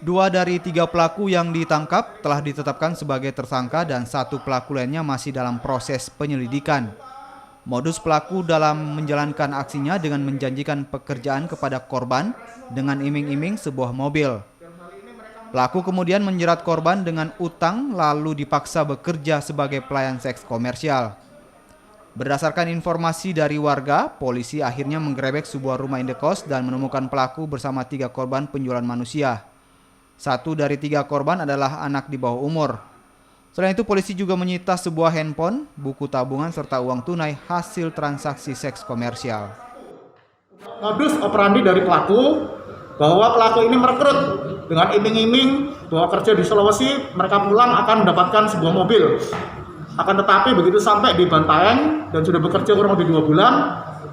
2 dari 3 pelaku yang ditangkap telah ditetapkan sebagai tersangka dan 1 pelaku lainnya masih dalam proses penyelidikan. Modus pelaku dalam menjalankan aksinya dengan menjanjikan pekerjaan kepada korban dengan iming-iming sebuah mobil. Pelaku kemudian menjerat korban dengan utang lalu dipaksa bekerja sebagai pelayan seks komersial. Berdasarkan informasi dari warga, polisi akhirnya menggerebek sebuah rumah indekos dan menemukan pelaku bersama 3 korban penjualan manusia. 1 dari 3 korban adalah anak di bawah umur. Selain itu, polisi juga menyita sebuah handphone, buku tabungan, serta uang tunai hasil transaksi seks komersial. Modus operandi dari pelaku, bahwa pelaku ini merekrut dengan iming-iming bahwa kerja di Sulawesi, mereka pulang akan mendapatkan sebuah mobil. Akan tetapi begitu sampai di Bantaeng dan sudah bekerja kurang lebih 2 bulan,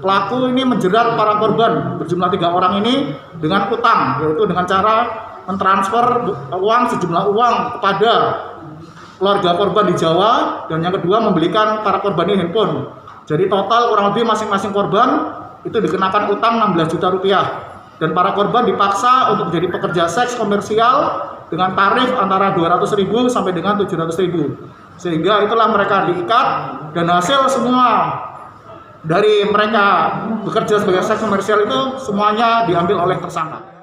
pelaku ini menjerat para korban berjumlah 3 orang ini dengan utang, yaitu dengan cara mentransfer uang sejumlah uang kepada keluarga korban di Jawa, dan yang kedua membelikan para korban ini handphone. Jadi total kurang lebih masing-masing korban itu dikenakan utang 16 juta rupiah, dan para korban dipaksa untuk menjadi pekerja seks komersial dengan tarif antara 200.000 sampai dengan 700.000. Sehingga itulah mereka diikat, dan hasil semua dari mereka bekerja sebagai seks komersial itu semuanya diambil oleh tersangka.